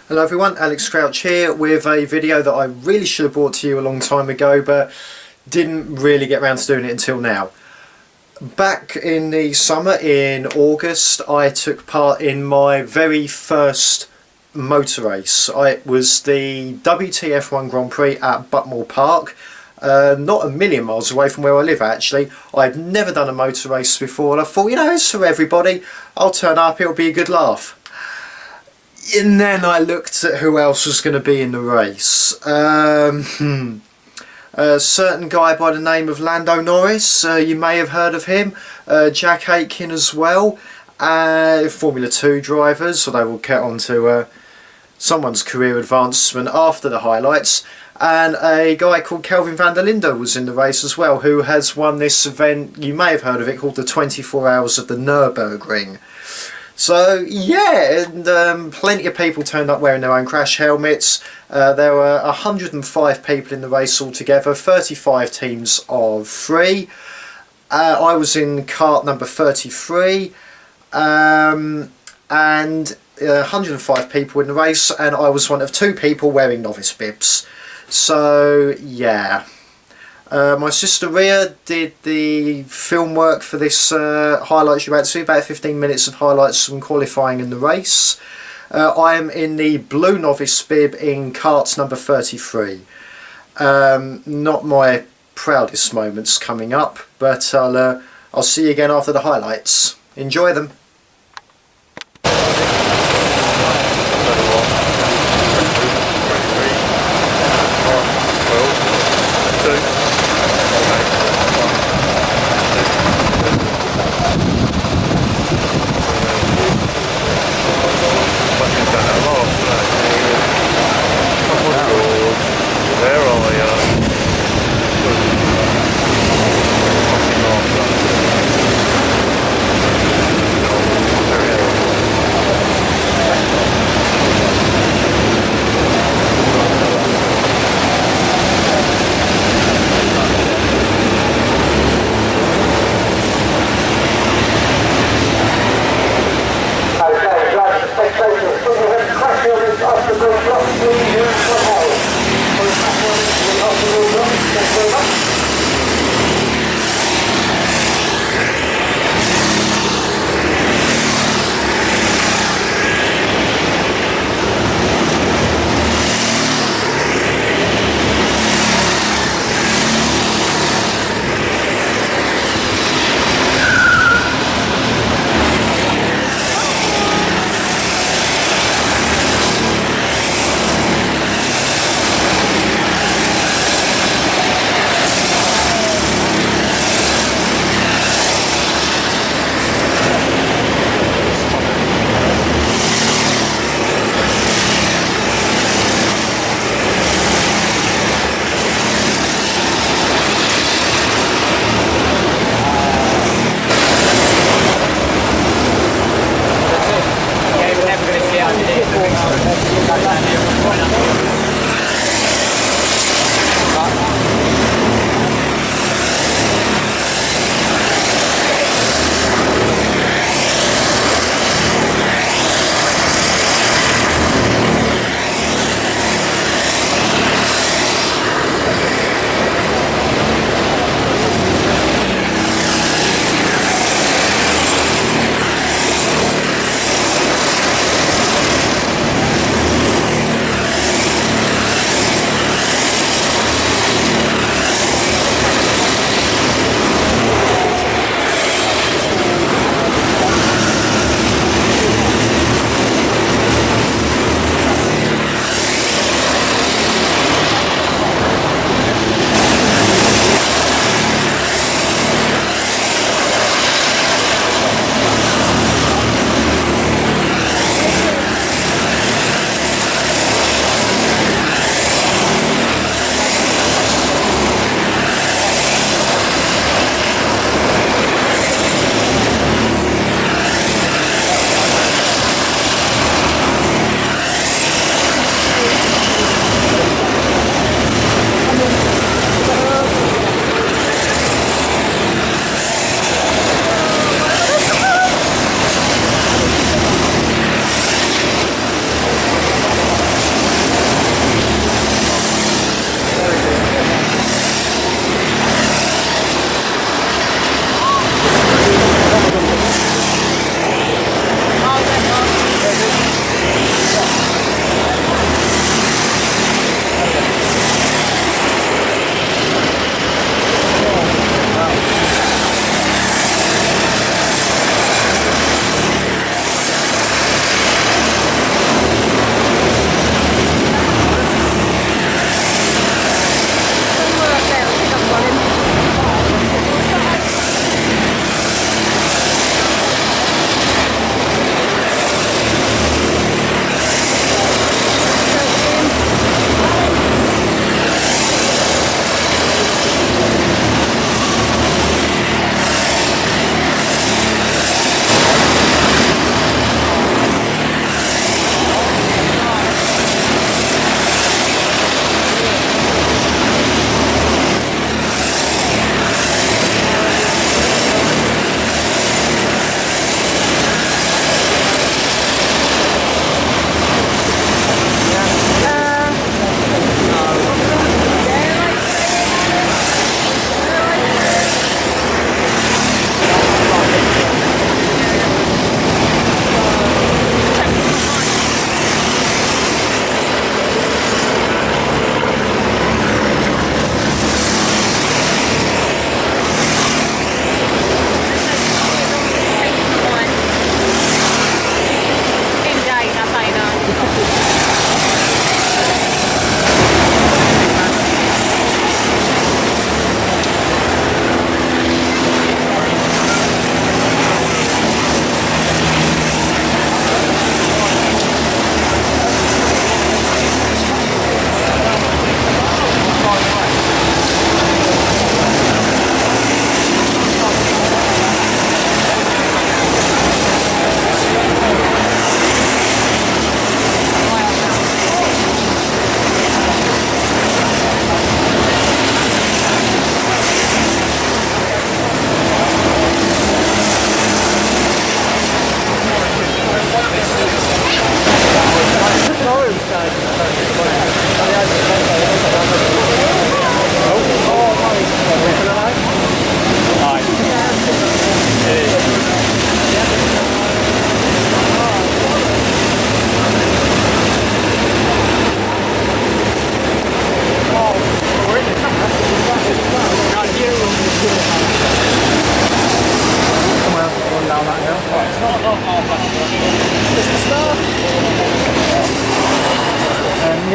Hello everyone, Alex Crouch here with a video that I really should have brought to you a long time ago but didn't really get around to doing it until now. Back in the summer, in August, I took part in my very first motor race. It was the WTF1 Grand Prix at Buckmore Park, not a million miles away from where I live actually. I'd never done a motor race before and I thought, you know, it's for everybody, I'll turn up, it'll be a good laugh. And then I looked at who else was going to be in the race. A certain guy by the name of Novice, you may have heard of him. Jack Aitken as well. Formula 2 drivers, although we'll get on to someone's career advancement after the highlights. And a guy called Kelvin van der Linde was in the race as well, who has won this event, you may have heard of it, called the 24 Hours of the Nürburgring. So yeah, and plenty of people turned up wearing their own crash helmets. There were 105 people in the race altogether, 35 teams of 3. I was in kart number 33, and 105 people in the race, and I was one of 2 people wearing novice bibs. So yeah. My sister Ria did the film work for this highlights you're about to see, about 15 minutes of highlights from qualifying in the race. I am in the blue novice bib in karts number 33. Not my proudest moments coming up, but I'll see you again after the highlights. Enjoy them.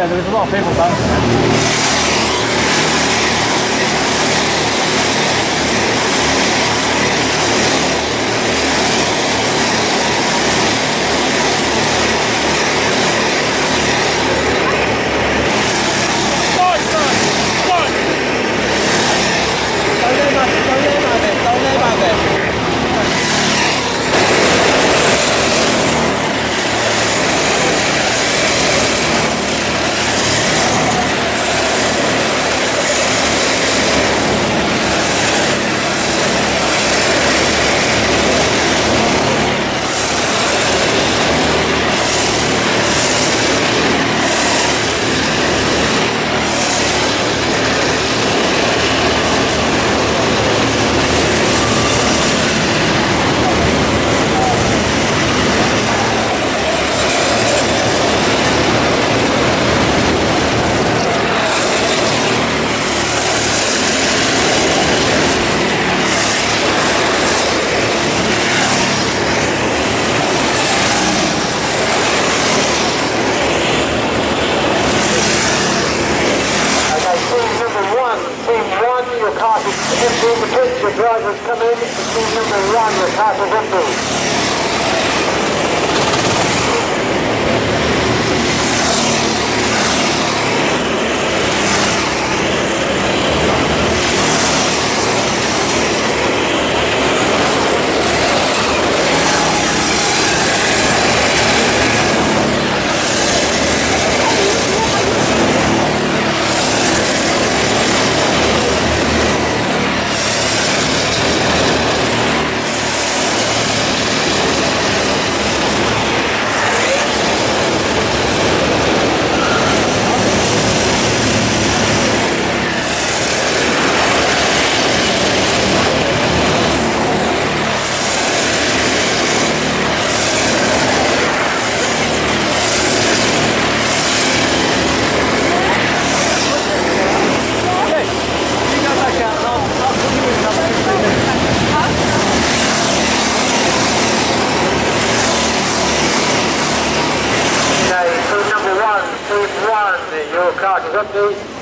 Yeah, there was a lot of people bouncing. Your drivers come in, team number 1, your car is empty. Your car is empty.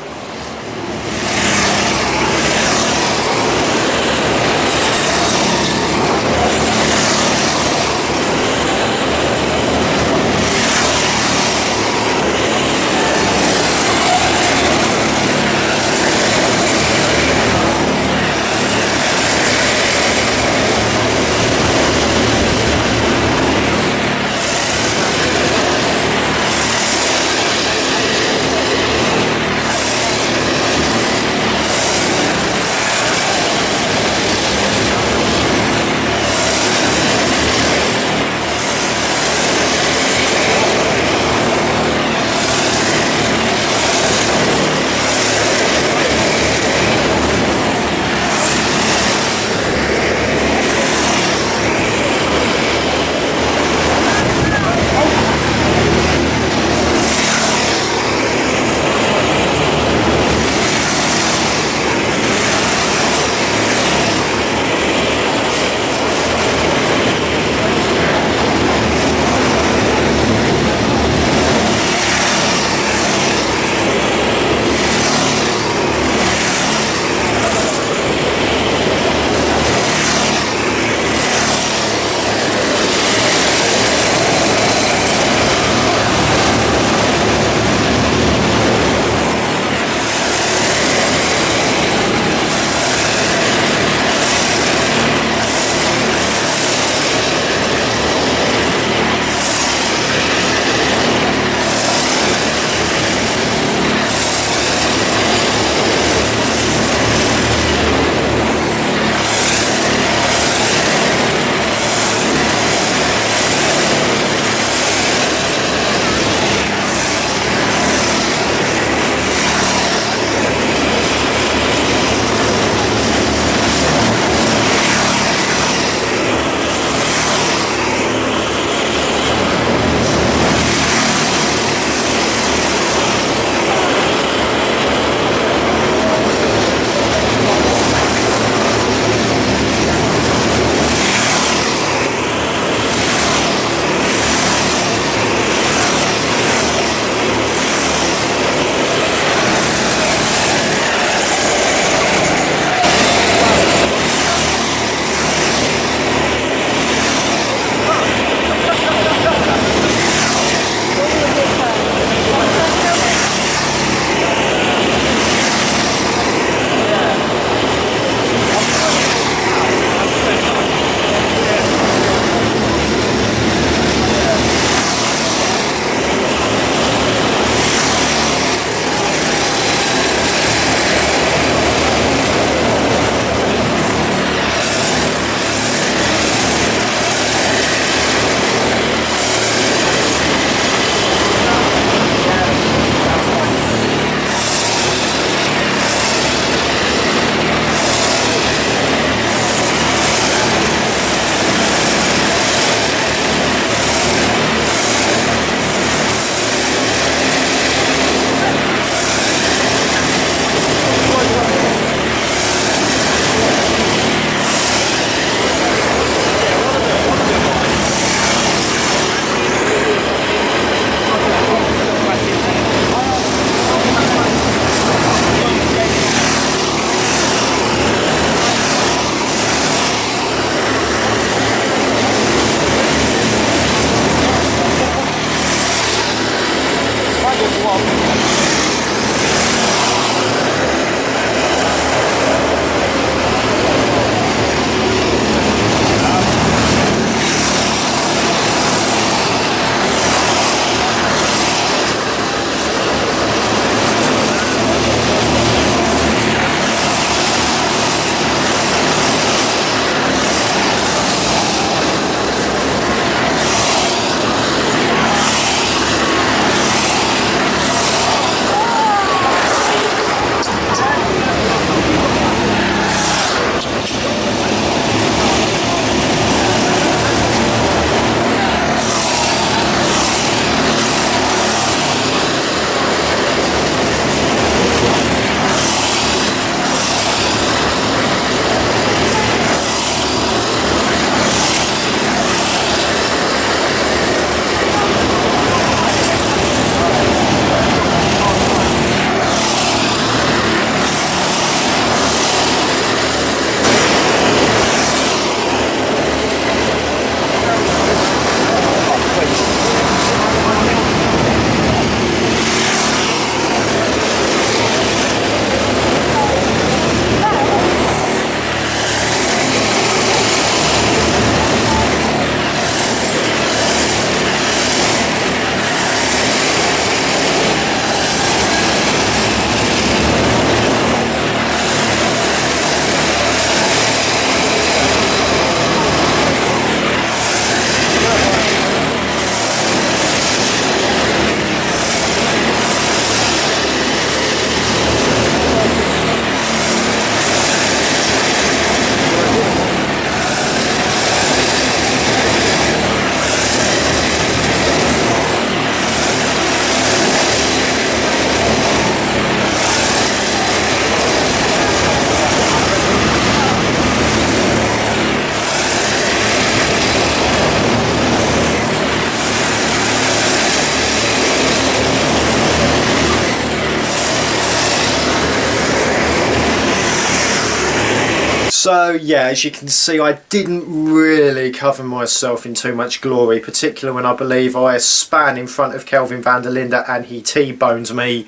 So yeah, as you can see, I didn't really cover myself in too much glory, particularly when I believe I span in front of Kelvin van der Linde and he T-boned me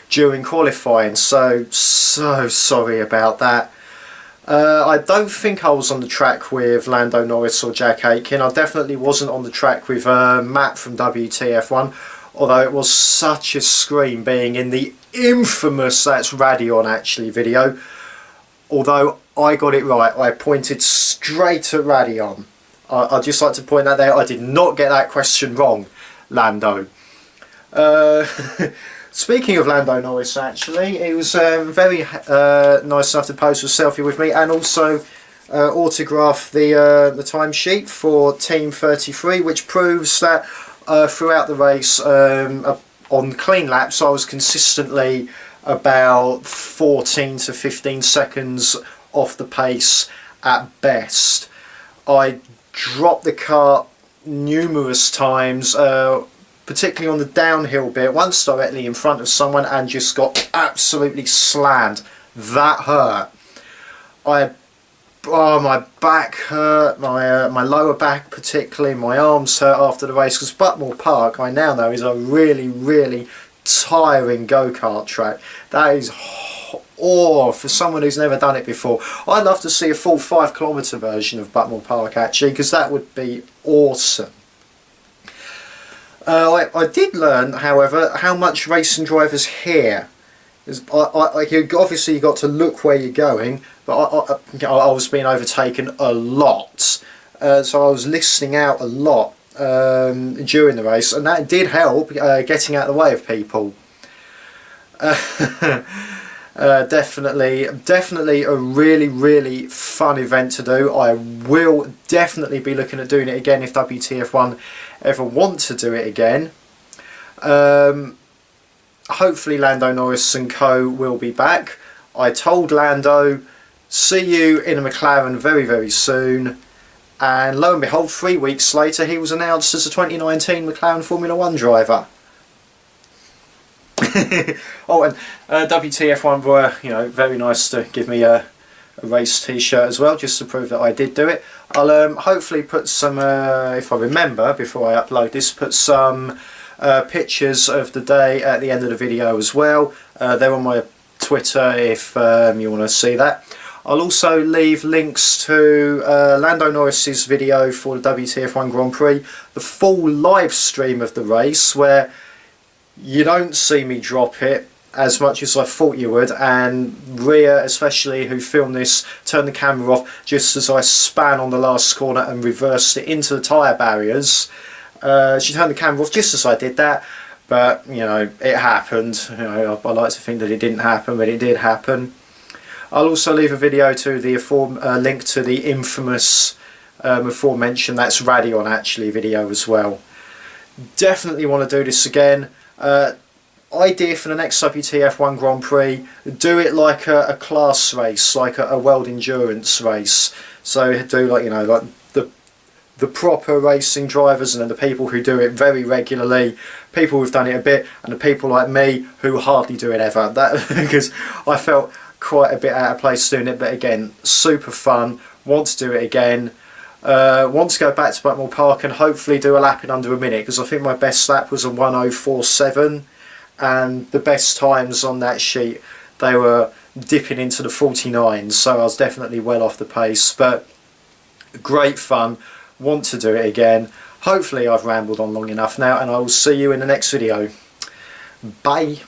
during qualifying. So sorry about that. I don't think I was on the track with Lando Norris or Jack Aitken. I definitely wasn't on the track with Matt from WTF1, although it was such a scream being in the infamous "That's Radion" actually video. Although I got it right, I pointed straight at Radion. I'd just like to point that there. I did not get that question wrong, Lando. Speaking of Lando Norris, actually, he was very nice enough to pose a selfie with me and also autograph the timesheet for Team 33, which proves that throughout the race, on clean laps, I was consistently about 14 to 15 seconds off the pace at best. I dropped the kart numerous times, particularly on the downhill bit, once directly in front of someone and just got absolutely slammed. That hurt. My back hurt, my lower back particularly, my arms hurt after the race, because Buckmore Park, I now know, is a really tiring go-kart track. That is for someone who's never done it before. I'd love to see a full 5-kilometre version of Buckmore Park actually, because that would be awesome. I did learn, however, how much racing drivers hear. Obviously you got to look where you're going, but I was being overtaken a lot, so I was listening out a lot during the race, and that did help getting out of the way of people. Definitely a really fun event to do. I will definitely be looking at doing it again if WTF1 ever want to do it again. Hopefully Lando Norris and co will be back. I told Lando, see you in a McLaren very soon, and lo and behold, 3 weeks later he was announced as a 2019 McLaren Formula 1 driver. Oh, and WTF1 were, very nice to give me a race t-shirt as well, just to prove that I did do it. I'll hopefully put some, if I remember before I upload this, put some pictures of the day at the end of the video as well. They're on my Twitter if you want to see that. I'll also leave links to Lando Norris's video for the WTF1 Grand Prix, the full live stream of the race, where you don't see me drop it as much as I thought you would, and Ria especially, who filmed this, turned the camera off just as I span on the last corner and reversed it into the tyre barriers. She turned the camera off just as I did that, but it happened. I like to think that it didn't happen, but it did happen. I'll also leave a video to the link to the infamous aforementioned "That's Radion" actually video as well. Definitely want to do this again. Idea for the next WTF1 Grand Prix: do it like a class race, like a world endurance race. So do like the proper racing drivers, and then the people who do it very regularly, people who've done it a bit, and the people like me who hardly do it ever. That because I felt quite a bit out of place doing it, but again, super fun. Want to do it again. Want to go back to Buckmore Park and hopefully do a lap in under a minute, because I think my best lap was a 1:04.7, and the best times on that sheet, they were dipping into the 49s, so I was definitely well off the pace. But great fun. Want to do it again. Hopefully I've rambled on long enough now, and I will see you in the next video. Bye.